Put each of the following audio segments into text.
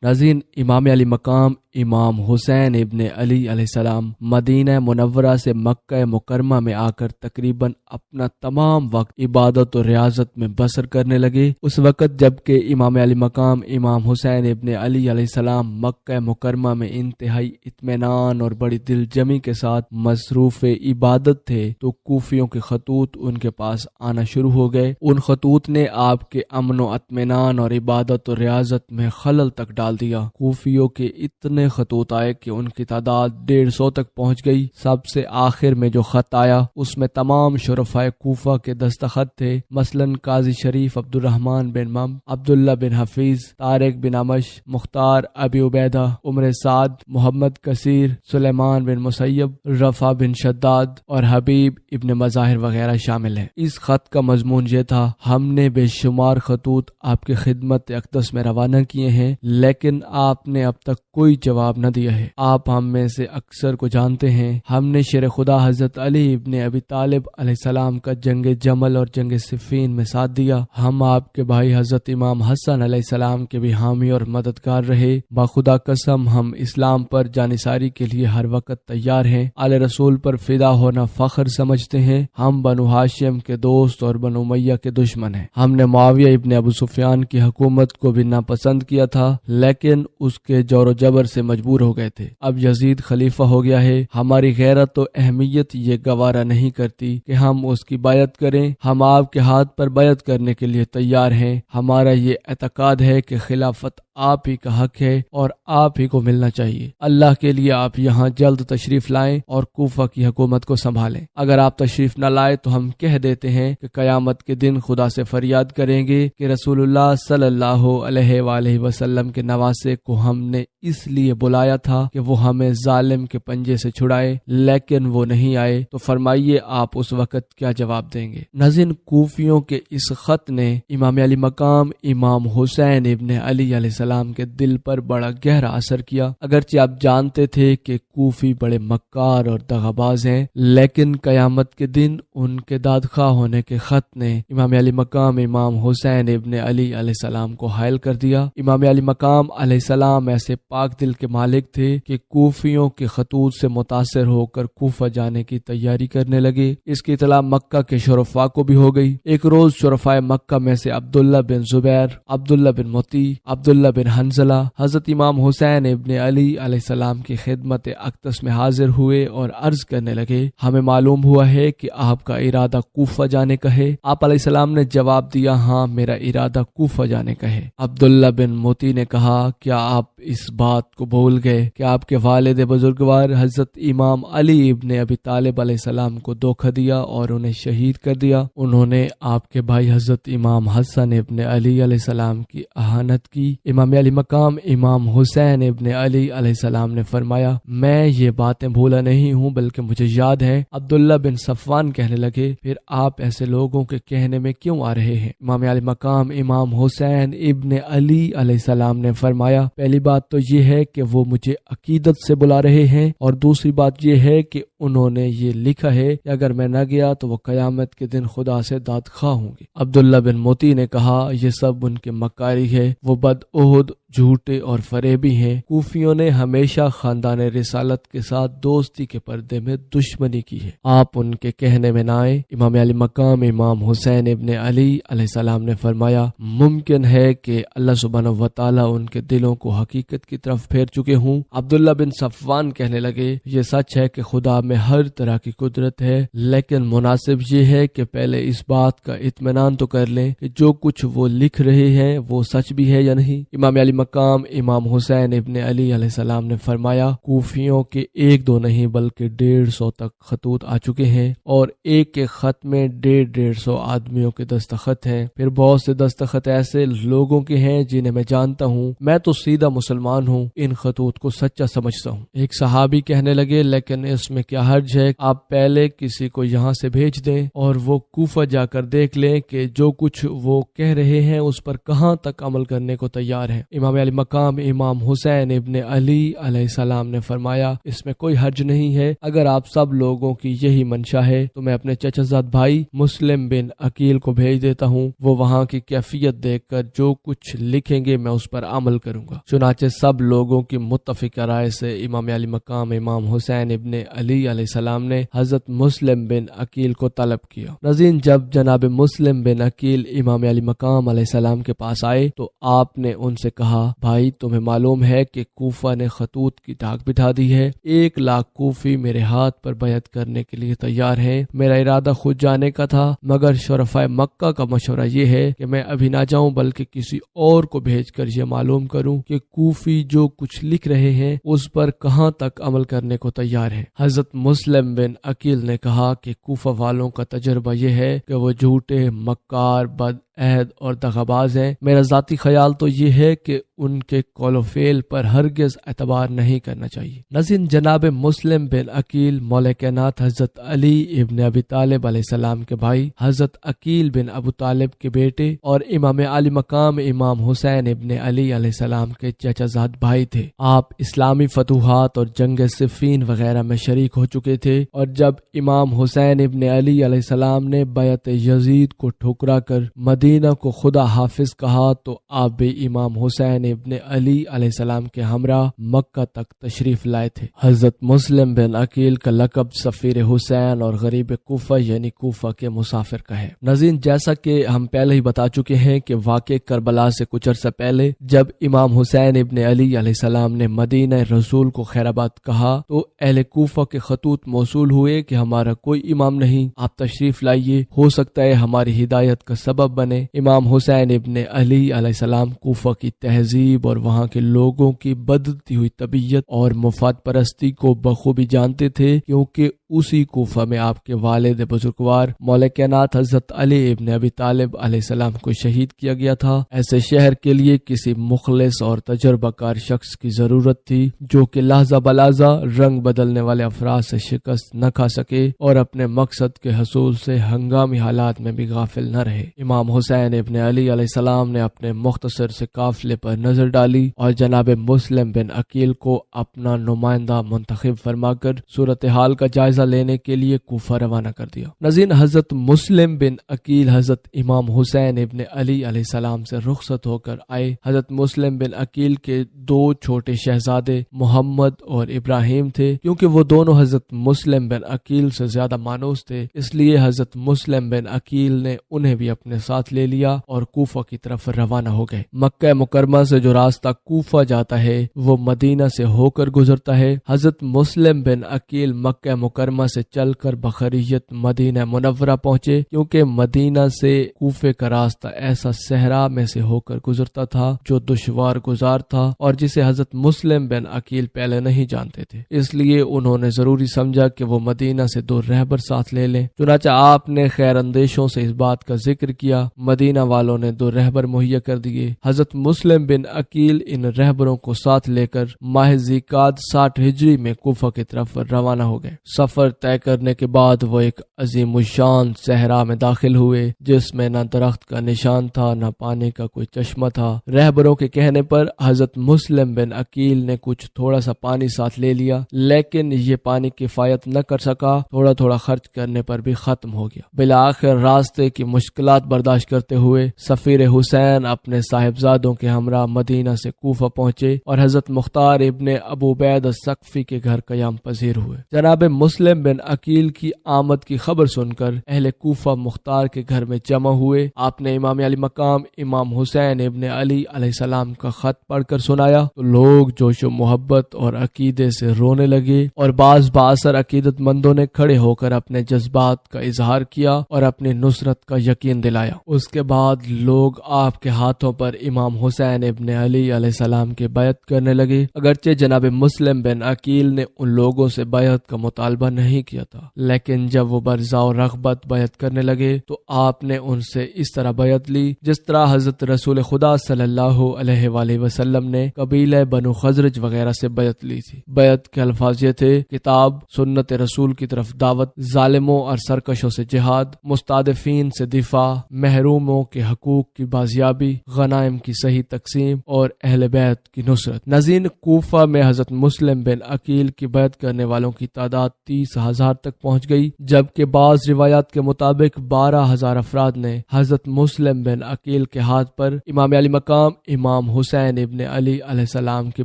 ناظرین، امام علی مقام امام حسین ابن علی علیہ السلام مدینہ منورہ سے مکہ مکرمہ میں آ کر تقریباً اپنا تمام وقت عبادت و ریاضت میں بسر کرنے لگے۔ اس وقت جبکہ امام علی مقام امام حسین ابن علی علیہ السلام مکہ مکرمہ میں انتہائی اطمینان اور بڑی دل جمی کے ساتھ مصروف عبادت تھے تو کوفیوں کے خطوط ان کے پاس آنا شروع ہو گئے۔ ان خطوط نے آپ کے امن و اطمینان اور عبادت و ریاضت میں خلل تک ڈال دیا۔ کوفیوں کے اتنے خطوط آئے کہ ان کی تعداد 150 تک پہنچ گئی۔ سب سے آخر میں جو خط آیا اس میں تمام شرفائے کوفہ کے دستخط تھے، مثلاً قاضی شریف عبد الرحمن بن مم، عبداللہ بن حفیظ، طارق بن امش، مختار ابی عبیدہ، عمر سعد، محمد کثیر، سلیمان بن مسیب، رفع بن شداد اور حبیب ابن مظاہر وغیرہ شامل ہیں۔ اس خط کا مضمون یہ تھا: ہم نے بے شمار خطوط آپ کی خدمت اقدس میں روانہ کیے ہیں، لیکن آپ نے اب تک کوئی جواب نہ دیا ہے۔ آپ ہم میں سے اکثر کو جانتے ہیں۔ ہم نے شیر خدا حضرت علی ابن ابی طالب علیہ السلام کا جنگ جمل اور جنگ صفین میں ساتھ دیا۔ ہم آپ کے بھائی حضرت امام حسن علیہ السلام کے بھی حامی اور مددگار رہے۔ بخدا قسم ہم اسلام پر جانثاری کے لیے ہر وقت تیار ہیں۔ آل رسول پر فدا ہونا فخر سمجھتے ہیں۔ ہم بنو ہاشم کے دوست اور بنو امیہ کے دشمن ہیں۔ ہم نے معاویہ ابن ابو سفیان کی حکومت کو بھی ناپسند کیا تھا، لیکن اس کے جور و جبر سے مجبور ہو گئے تھے۔ اب یزید خلیفہ ہو گیا ہے، ہماری غیرت و اہمیت یہ گوارا نہیں کرتی کہ ہم اس کی بیعت کریں۔ ہم آپ کے ہاتھ پر بیعت کرنے کے لیے تیار ہیں۔ ہمارا یہ اعتقاد ہے کہ خلافت آپ ہی کا حق ہے اور آپ ہی کو ملنا چاہیے۔ اللہ کے لیے آپ یہاں جلد تشریف لائیں اور کوفہ کی حکومت کو سنبھالیں۔ اگر آپ تشریف نہ لائے تو ہم کہہ دیتے ہیں کہ قیامت کے دن خدا سے فریاد کریں گے کہ رسول اللہ صلی اللہ علیہ وآلہ وسلم کے نواسے کو ہم نے اس لیے بلایا تھا کہ وہ ہمیں ظالم کے پنجے سے چھڑائے، لیکن وہ نہیں آئے، تو فرمائیے آپ اس وقت کیا جواب دیں گے؟ ناظرین، کوفیوں کے اس خط نے امام علی مقام امام حسین ابن علی علیہ السلام کے دل پر بڑا گہرا اثر کیا۔ اگرچہ آپ جانتے تھے کہ کوفی بڑے مکار اور دغاباز ہیں، لیکن قیامت کے دن ان کے دادخواہ ہونے کے خط نے امام علی مقام امام حسین ابن علی علیہ السلام کو حائل کر دیا۔ امام علی مقام علیہ السلام ایسے پاک دل کے مالک تھے کہ کوفیوں کے خطوط سے متاثر ہو کر کوفہ جانے کی تیاری کرنے لگے۔ اس کی اطلاع مکہ کے شرفاء کو بھی ہو گئی۔ ایک روز شرفائے مکہ میں سے عبداللہ بن زبیر، عبداللہ بن مطیع، عبداللہ بن حنظلہ حضرت امام حسین ابن علی علیہ السلام کی خدمت اقدس میں حاضر ہوئے اور عرض کرنے لگے: ہمیں معلوم ہوا ہے کہ آپ کا ارادہ کوفہ جانے کا ہے۔ آپ علیہ السلام نے جواب دیا: ہاں، میرا ارادہ کوفہ جانے کا ہے۔ عبداللہ بن مطیع نے کہا: کیا آپ اس بات کو بھول گئے کہ آپ کے والد بزرگوار حضرت امام علی ابن ابی طالب علیہ السلام کو دھوکہ دیا اور انہیں شہید کر دیا؟ انہوں نے آپ کے بھائی حضرت امام حسن ابن علی علیہ السلام کی اہانت کی۔ امام علی مقام امام حسین ابن علی علیہ السلام نے فرمایا: میں یہ باتیں بھولا نہیں ہوں بلکہ مجھے یاد ہے۔ عبداللہ بن صفوان کہنے لگے: پھر آپ ایسے لوگوں کے کہنے میں کیوں آ رہے ہیں؟ امام علی مقام امام حسین ابن علی علیہ السلام نے فرمایا: پہلی بات تو یہ ہے کہ وہ مجھے عقیدت سے بلا رہے ہیں، اور دوسری بات یہ ہے کہ انہوں نے یہ لکھا ہے کہ اگر میں نہ گیا تو وہ قیامت کے دن خدا سے دادخواہ ہوں گے۔ عبداللہ بن مطیع نے کہا: یہ سب ان کے مکاری ہے، وہ بدعہد، جھوٹے اور فریبی ہیں۔ کوفیوں نے ہمیشہ خاندان رسالت کے ساتھ دوستی کے پردے میں دشمنی کی ہے، آپ ان کے کہنے میں نہ آئے۔ امام علی مقام امام حسین ابن علی علیہ السلام نے فرمایا: ممکن ہے کہ اللہ سبحانہ و تعالیٰ ان کے دلوں کو حقیقت کی طرف پھیر چکے ہوں۔ عبداللہ بن صفوان کہنے لگے: یہ سچ ہے کہ خدا میں ہر طرح کی قدرت ہے، لیکن مناسب یہ ہے کہ پہلے اس بات کا اطمینان تو کر لیں کہ جو کچھ وہ لکھ رہے ہیں وہ سچ بھی ہے یا نہیں۔ امام علی مقام امام حسین ابن علی علیہ السلام نے فرمایا: کوفیوں کے 1-2 نہیں بلکہ 150 تک خطوط آ چکے ہیں، اور ایک ایک خط میں 150 آدمیوں کے دستخط ہیں۔ پھر بہت سے دستخط ایسے لوگوں کے ہیں جنہیں میں جانتا ہوں۔ میں تو سیدھا مسلمان ہوں، ان خطوط کو سچا سمجھتا ہوں۔ ایک صحابی کہنے لگے: لیکن اس میں کیا کیا حرج ہے آپ پہلے کسی کو یہاں سے بھیج دیں اور وہ کوفہ جا کر دیکھ لیں کہ جو کچھ وہ کہہ رہے ہیں اس پر کہاں تک عمل کرنے کو تیار ہیں۔ امام علی مقام امام حسین ابن علی علیہ السلام نے فرمایا اس میں کوئی حرج نہیں ہے، اگر آپ سب لوگوں کی یہی منشا ہے تو میں اپنے چچا زاد بھائی مسلم بن عقیل کو بھیج دیتا ہوں، وہ وہاں کی کیفیت دیکھ کر جو کچھ لکھیں گے میں اس پر عمل کروں گا۔ چنانچہ سب لوگوں کی متفقہ رائے سے امام علی مقام امام حسین ابن علی علیہ السلام نے حضرت مسلم بن عقیل کو طلب کیا۔ ناظرین، جب جناب مسلم بن عقیل امام علی مقام علیہ السلام کے پاس آئے تو آپ نے ان سے کہا بھائی تمہیں معلوم ہے کہ کوفہ نے خطوط کی ڈاک بٹھا دی ہے، 1,00,000 کوفی میرے ہاتھ پر بیعت کرنے کے لیے تیار ہیں، میرا ارادہ خود جانے کا تھا مگر شرفائے مکہ کا مشورہ یہ ہے کہ میں ابھی نہ جاؤں بلکہ کسی اور کو بھیج کر یہ معلوم کروں کہ کوفی جو کچھ لکھ رہے ہیں اس پر کہاں تک عمل کرنے کو تیار ہے۔ حضرت مسلم بن عقیل نے کہا کہ کوفہ والوں کا تجربہ یہ ہے کہ وہ جھوٹے، مکار، بد عہد اور دغاباز ہیں، میرا ذاتی خیال تو یہ ہے کہ ان کے قول و فعل پر ہرگز اعتبار نہیں کرنا چاہیے۔ ناظرین، جناب مسلم بن عقیل مولا کائنات حضرت علی ابن ابی طالب علیہ السلام کے بھائی، حضرت عقیل بن ابو طالب کے بیٹے اور امام علی مقام امام حسین ابن علی علیہ السلام کے چچا زاد بھائی تھے۔ آپ اسلامی فتوحات اور جنگ صفین وغیرہ میں شریک ہو چکے تھے، اور جب امام حسین ابن علی علیہ السلام نے بیعت یزید کو ٹھکرا کر مدینہ کو خدا حافظ کہا تو آپ بھی امام حسین ابن علی علیہ السلام کے ہمراہ مکہ تک تشریف لائے تھے۔ حضرت مسلم بن عقیل کا لقب سفیر حسین اور غریب کوفہ یعنی کوفہ کے مسافر کا ہے۔ ناظرین، جیسا کہ ہم پہلے ہی بتا چکے ہیں کہ واقع کربلا سے کچھ عرصہ پہلے جب امام حسین ابن علی علیہ السلام نے مدینہ رسول کو خیر آباد کہا تو اہل کوفہ کے خطوط موصول ہوئے کہ ہمارا کوئی امام نہیں، آپ تشریف لائیے، ہو سکتا ہے ہماری ہدایت کا سبب بنے۔ امام حسین ابن علی علیہ السلام کوفہ کی تہذیب اور وہاں کے لوگوں کی بدلتی ہوئی طبیعت اور مفاد پرستی کو بخوبی جانتے تھے، کیونکہ اسی کوفہ میں آپ کے والد بزرگوار مولا کائنات حضرت علی ابن ابی طالب علیہ السلام کو شہید کیا گیا تھا۔ ایسے شہر کے لیے کسی مخلص اور تجربہ کار شخص کی ضرورت تھی جو کہ لحظہ بلحظہ رنگ بدلنے والے افراد سے شکست نہ کھا سکے اور اپنے مقصد کے حصول سے ہنگامی حالات میں بھی غافل نہ رہے۔ امام حسین ابن علی علیہ السلام نے اپنے مختصر سے قافلے پر نظر ڈالی اور جناب مسلم بن عقیل کو اپنا نمائندہ منتخب فرما کر صورتحال کا جائزہ لینے کے لیے کوفہ روانہ کر دیا۔ ناظرین، حضرت مسلم بن عقیل حضرت امام حسین ابن علی علیہ السلام سے رخصت ہو کر آئے۔ حضرت مسلم بن عقیل کے 2 چھوٹے شہزادے محمد اور ابراہیم تھے، کیونکہ وہ دونوں حضرت مسلم بن عقیل سے زیادہ مانوس تھے، اس لیے حضرت مسلم بن عقیل نے انہیں بھی اپنے ساتھ لے لیا اور کوفہ کی طرف روانہ ہو گئے۔ مکہ مکرمہ سے جو راستہ کوفہ جاتا ہے وہ مدینہ سے ہو کر گزرتا ہے۔ حضرت مسلم بن عقیل مکہ مکرمہ سے چل کر بخریت مدینہ منورہ پہنچے، کیونکہ مدینہ سے کوفے کا راستہ ایسا صحرا میں سے ہو کر گزرتا تھا جو دشوار گزار تھا اور جسے حضرت مسلم بن عقیل پہلے نہیں جانتے تھے، اس لیے انہوں نے ضروری سمجھا کہ وہ مدینہ سے 2 رہبر ساتھ لے لیں۔ چنانچہ آپ نے خیر اندیشوں سے اس بات کا ذکر کیا، مدینہ والوں نے 2 رہبر مہیا کر دیے۔ حضرت مسلم بن عقیل ان رہبروں کو ساتھ لے کر ماہ ذیقعدہ 60 ہجری میں کوفہ کی طرف روانہ ہو گئے۔ سفر طے کرنے کے بعد وہ ایک عظیم الشان صحرا میں داخل ہوئے جس میں نہ درخت کا نشان تھا نہ پانی کا کوئی چشمہ تھا۔ رہبروں کے کہنے پر حضرت مسلم بن عقیل نے کچھ تھوڑا سا پانی ساتھ لے لیا، لیکن یہ پانی کفایت نہ کر سکا، تھوڑا تھوڑا خرچ کرنے پر بھی ختم ہو گیا۔ بالآخر راستے کی مشکلات برداشت کرتے ہوئے سفیر حسین اپنے صاحبزادوں کے ہمراہ مدینہ سے کوفہ پہنچے اور حضرت مختار ابن ابو عبید الثقفی کے گھر قیام پذیر ہوئے۔ جناب مسلم بن عقیل کی آمد کی خبر سن کر اہل کوفہ مختار کے گھر میں جمع ہوئے۔ آپ نے امام علی مقام امام حسین ابن علی علیہ السلام کا خط پڑھ کر سنایا تو لوگ جوش و محبت اور عقیدے سے رونے لگے اور بعض بااثر عقیدت مندوں نے کھڑے ہو کر اپنے جذبات کا اظہار کیا اور اپنی نصرت کا یقین دلایا۔ اس کے بعد لوگ آپ کے ہاتھوں پر امام حسین ابن علی علیہ السلام کی بیعت کرنے لگے، اگرچہ جناب مسلم بن عقیل نے ان لوگوں سے بیعت کا مطالبہ نہیں کیا تھا، لیکن جب وہ برزا و رغبت بیعت کرنے لگے تو آپ نے ان سے اس طرح بیعت لی جس طرح حضرت رسول خدا صلی اللہ علیہ وآلہ وسلم نے قبیلہ بنو خزرج وغیرہ سے بیعت لی تھی۔ بیعت کے الفاظ یہ تھے: کتاب، سنت رسول کی طرف دعوت، ظالموں اور سرکشوں سے جہاد، مستضعفین سے دفاع، محروموں کے حقوق کی بازیابی، غنائم کی صحیح تقسیم اور اہل بیت کی نصرت۔ ناظرین، کوفہ میں حضرت مسلم بن عقیل کی بیعت کرنے والوں کی تعداد 30,000 تک پہنچ گئی، جبکہ بعض روایات کے مطابق 12,000 افراد نے حضرت مسلم بن عقیل کے ہاتھ پر امام علی مقام امام حسین ابن علی علیہ السلام کی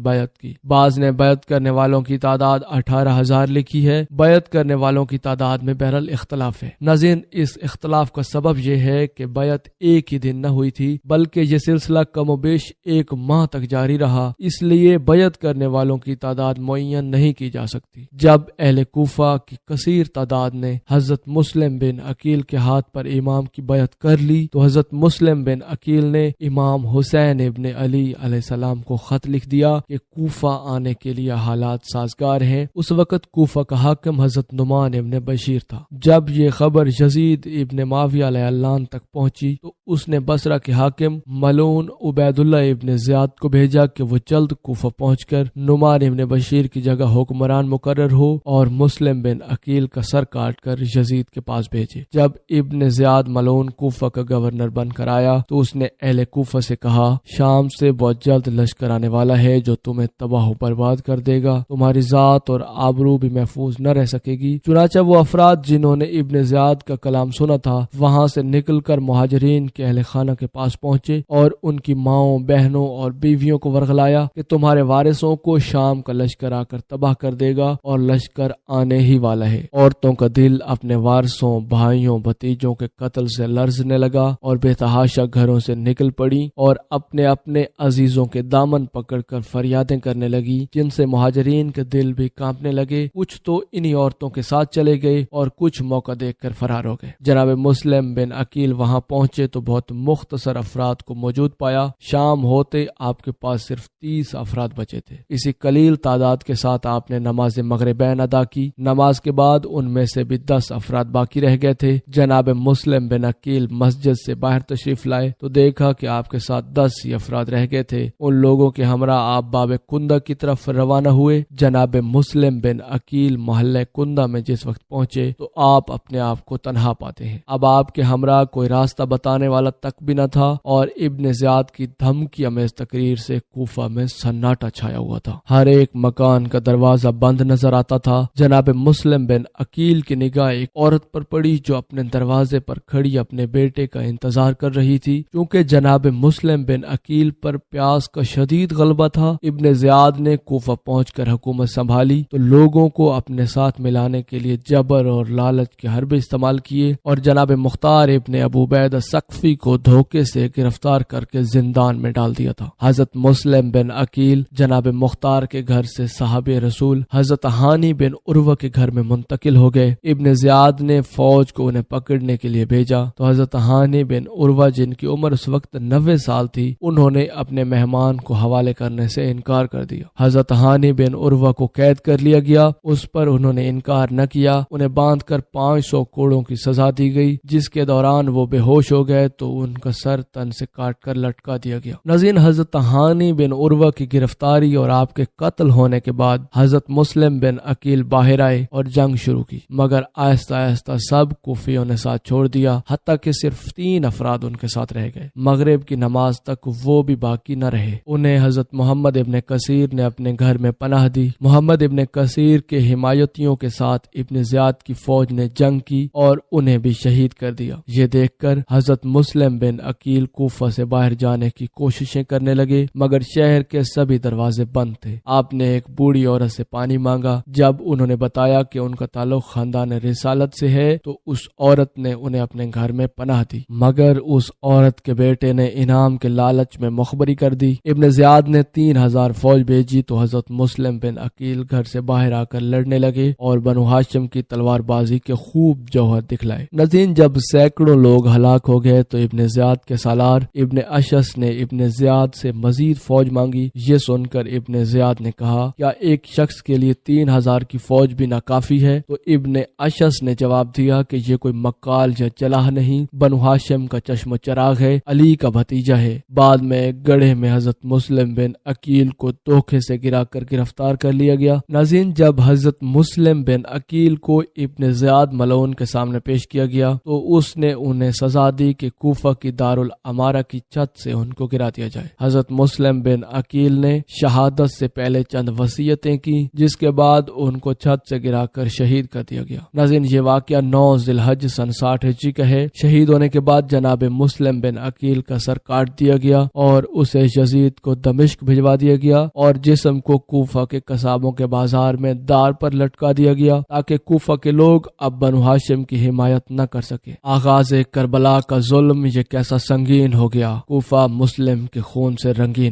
بیعت کی۔ بعض نے بیعت کرنے والوں کی تعداد 18,000 لکھی ہے۔ بیعت کرنے والوں کی تعداد میں بہرحال اختلاف ہے۔ ناظرین، اس اختلاف کا سبب یہ ہے کہ بیعت ایک ہی دن نہ ہوئی تھی، بلکہ یہ سلسلہ کم و بیش 1 ماہ تک جاری رہا، اس لیے بیعت کرنے والوں کی تعداد معین نہیں کی جا سکتی۔ جب اہل کوفہ کی کثیر تعداد نے حضرت مسلم بن عقیل کے ہاتھ پر امام کی بیعت کر لی تو حضرت مسلم بن عقیل نے امام حسین ابن علی علیہ السلام کو خط لکھ دیا کہ کوفہ آنے کے لیے حالات سازگار ہیں۔ اس وقت کوفہ کا حاکم حضرت نعمان ابن بشیر تھا۔ جب یہ خبر یزید ابن معاویہ علیہ اللعن تک پہنچی تو اس نے بصرہ کے حاکم ملعون عبید اللہ ابن زیاد کو بھیجا کہ وہ جلد کوفہ پہنچ کر نعمان ابن بشیر کی جگہ حکمران مقرر ہو اور مسلم بن عقیل کا سر کاٹ کر یزید کے پاس بھیجے۔ جب ابن زیاد ملعون کوفہ کا گورنر بن کر آیا تو اس نے اہل کوفہ سے کہا: شام سے بہت جلد لشکر آنے والا ہے جو تمہیں تباہ و برباد کر دے گا، تمہاری ذات اور آبرو بھی محفوظ نہ رہ سکے گی۔ چنانچہ وہ افراد جنہوں نے ابن زیاد کا کلام سنا تھا وہاں سے نکل کر مہاجرین کے اہل خانہ کے پاس پہنچے اور ان کی ماؤں، بہنوں اور بیویوں کو ورغلایا کہ تمہارے وارثوں کو شام کا لشکر آ کر تباہ کر دے گا اور لشکر آنے ہی والا ہے۔ عورتوں کا دل اپنے وارثوں، بھائیوں، بھتیجوں کے قتل سے لرزنے لگا اور بے تحاشا گھروں سے نکل پڑی اور اپنے اپنے عزیزوں کے دامن پکڑ کر فریادیں کرنے لگی، جن سے مہاجرین کے دل بھی کانپنے لگے۔ کچھ تو انہی عورتوں کے ساتھ چلے گئے اور کچھ موقع دیکھ کر فرار ہو گئے۔ جناب مسلم بن عقیل وہاں پہنچے تو بہت مختصر افراد کو موجود پایا۔ شام ہوتے آپ کے پاس صرف 30 افراد بچے تھے۔ اسی قلیل تعداد کے ساتھ آپ نے نماز مغربین ادا کی۔ نماز کے بعد ان میں سے بھی 10 افراد باقی رہ گئے تھے۔ جناب مسلم بن عقیل مسجد سے باہر تشریف لائے تو دیکھا کہ آپ کے ساتھ 10 ہی افراد رہ گئے تھے۔ ان لوگوں کے ہمراہ آپ باب کندہ کی طرف روانہ ہوئے۔ جناب مسلم بن عقیل محلہ کندہ میں جس وقت پہنچے تو آپ اپنے آپ کو تنہا پاتے ہیں۔ اب آپ کے ہمراہ کوئی راستہ بتانے والا تک بھی نہ تھا اور ابن زیاد کی دھمکی امیز تقریر سے کوفہ میں سناٹا چھایا ہوا تھا۔ ہر ایک مکان کا دروازہ بند نظر آتا تھا۔ جناب مسلم بن عقیل کی نگاہ ایک عورت پر پڑی جو اپنے دروازے پر کھڑی اپنے بیٹے کا انتظار کر رہی تھی۔ کیونکہ جناب مسلم بن عقیل پر پیاس کا شدید غلبہ تھا، ابن زیاد نے کوفہ پہنچ کر حکومت سنبھالی تو لوگوں کو اپنے ساتھ ملانے کے لیے جبر اور لالچ کے حربے استعمال کیے اور جناب مختار ابن ابو عبیدہ ثقفی کو دھوکے سے گرفتار کر کے زندان میں ڈال دیا تھا۔ حضرت مسلم بن عقیل جناب مختار کے گھر سے صحابہ رسول حضرت ہانی بن عروہ کے گھر میں منتقل ہو گئے۔ ابن زیاد نے فوج کو انہیں پکڑنے کے لیے بھیجا تو حضرت ہانی بن عروہ، جن کی عمر اس وقت 90 سال تھی، انہوں نے اپنے مہمان کو حوالے کرنے سے انکار کر دیا۔ حضرت ہانی بن عروہ کو قید کر لیا گیا، اس پر انہوں نے انکار نہ کیا۔ انہیں باندھ کر 500 کوڑوں کی سزا دی گئی، جس کے دوران وہ بے ہوش ہو گئے تو ان کا سر تن سے کاٹ کر لٹکا دیا گیا۔ ناظرین، حضرت ہانی بن عروہ کی گرفتاری اور آپ کے قتل ہونے کے بعد حضرت مسلم بن عقیل باہر آئے اور جنگ شروع کی، مگر آہستہ آہستہ سب کوفیوں نے ساتھ چھوڑ دیا، حتیٰ کہ صرف 3 افراد ان کے ساتھ رہ گئے۔ مغرب کی نماز تک وہ بھی باقی نہ رہے۔ انہیں حضرت محمد ابن کثیر نے اپنے گھر میں پناہ دی۔ محمد ابن کثیر کے حمایتیوں کے ساتھ ابن زیاد کی فوج نے جنگ کی اور انہیں بھی شہید کر دیا۔ یہ دیکھ کر حضرت مسلم بن عقیل کوفہ سے باہر جانے کی کوششیں کرنے لگے، مگر شہر کے سبھی دروازے بند تھے۔ آپ نے ایک بوڑھی عورت سے پانی مانگا۔ جب انہوں نے بتایا کہ ان کا تعلق خاندان رسالت سے ہے تو اس عورت نے انہیں اپنے گھر میں پناہ دی، مگر اس عورت کے بیٹے نے انعام کے لالچ میں مخبری کر دی۔ ابن زیاد نے 3000 فوج بھیجی تو حضرت مسلم بن عقیل گھر سے باہر آ کر لڑنے لگے اور بنو ہاشم کی تلوار بازی کے خوب جوہر دکھلائے۔ ناظرین، جب سینکڑوں لوگ ہلاک ہو گئے تو ابن زیاد کے سالار ابن اشعث نے ابن زیاد سے مزید فوج مانگی۔ یہ سن کر ابن زیاد نے کہا، کیا ایک شخص کے لیے 3000 کی فوج بھی ناکافی ہے، تو ابن اشعث نے جواب دیا کہ یہ کوئی مکال یا جلاح نہیں، بنو ہاشم کا چشم و چراغ ہے، علی کا بھتیجا ہے۔ بعد میں گڑھے میں حضرت مسلم بن عقیل کو دھوکے سے گرا کر گرفتار کر لیا گیا۔ ناظرین، جب حضرت مسلم بن عقیل کو ابن زیاد ملعون کے سامنے پیش کیا گیا تو اس نے انہیں سزا دی کہ کوفہ کی دارالامارہ کی چھت سے ان کو گرا دیا جائے۔ حضرت مسلم بن عقیل نے شہادت سے پہلے چند وصیتیں کی، جس کے بعد ان کو چھت سے گرا کر شہید کر دیا گیا۔ ناظرین، یہ واقعہ 9 ذی الحج سن 60 ہجری کا ہے۔ شہید ہونے کے بعد جناب مسلم بن عقیل کا سر کاٹ دیا گیا اور اسے یزید کو دمشق بھجوا دیا گیا اور جسم کو کوفہ کے قصابوں کے بازار میں دار پر لٹکا دیا گیا تاکہ کوفہ کے لوگ اب بنو ہاشم کی حمایت نہ کر سکے۔ آغاز کربلا کا ظلم یہ کیسا سنگین ہو گیا، کوفہ مسلم کے خون سے رنگین ہو